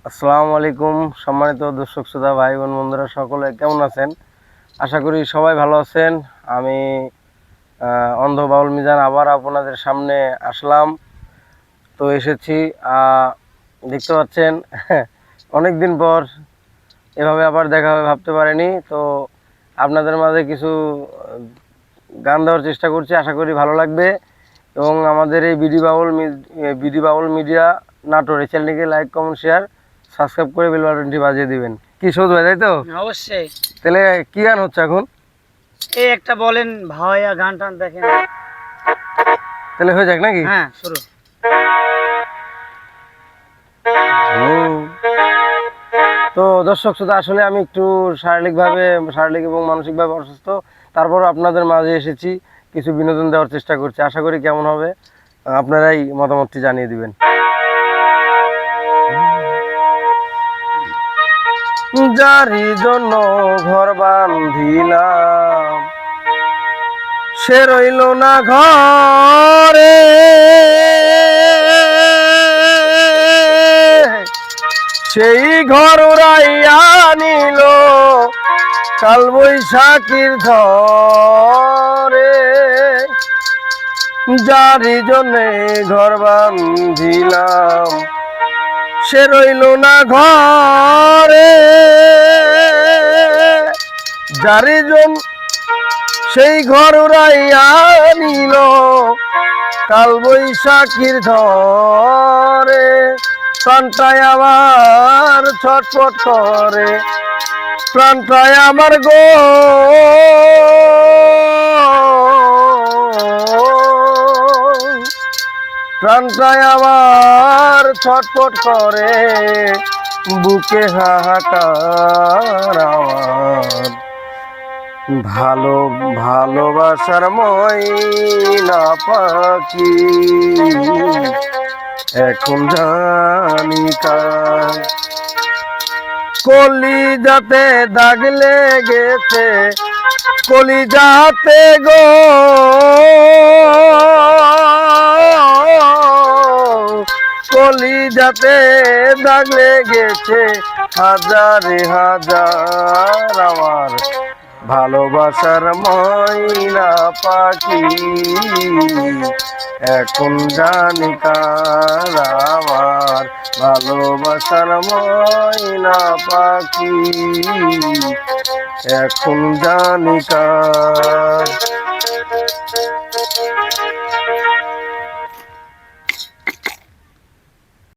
আসসালামু আলাইকুম সম্মানিত দর্শক শ্রোতা ভাই বোন বন্ধুরা সকলে কেমন আছেন? আশা করি সবাই ভালো আছেন। আমি অন্ধ বাউল মিজান আবার আপনাদের সামনে আসলাম। তো এসেছি, দেখতে পাচ্ছেন অনেক দিন পর এভাবে আবার দেখা হবে ভাবতে পারিনি। তো আপনাদের মাঝে কিছু গান দেওয়ার চেষ্টা করছি, আশা করি ভালো লাগবে। এবং আমাদের এই বিডি বাউল মিডিয়া নাটোর এই চ্যানেলটিকে লাইক কমেন্ট শেয়ার সাবস্ক্রাইব করে বেল বাটনটি বাজিয়ে দিবেন। কি শোধ ভাই, তাই তো? অবশ্যই। তাহলে কি গান হচ্ছে এখন? এই একটা বলেন ভাইয়া, গান টান দেখেন। তাহলে হয়ে যাক নাকি? হ্যাঁ, শুরু। তো দর্শক শ্রোতা, আসলে আমি একটু শারীরিক এবং মানসিকভাবে অসুস্থ। তারপর আপনাদের মাঝে এসেছি, কিছু বিনোদন দেওয়ার চেষ্টা করছি। আশা করি কেমন হবে, আপনারাই মতামতটি জানিয়ে দিবেন। যারি জন্য ঘর বান্ধিলাম সে রইল না ঘরে, সেই ঘর উড়াইয়া নিল কাল বৈশাখীর ঝড়ে। যারি জন্যে ঘর বান্ধিলাম সে রইল না ঘরে, যারি জন্য সেই ঘর উড়াইয়া নিল কাল বৈশাখীর ঝড়ে। প্রাণটায় আমার ছটফট করে, প্রাণটায় আমার গো প্রাণটায় আমার ছটফট করে, বুকে হাহাকার আমার। ভালোবাসার ময়না পাখি এখন জানি কার। কলিজাতে দাগ লেগেছে, কলিজাতে গো, কলিজাতে দাগ লেগেছে হাজারে হাজার আমার ভালোবাসার ময়না পাখি এখন জানি কার। আমার ভালোবাসার ময়না পাখি এখন জানি কার।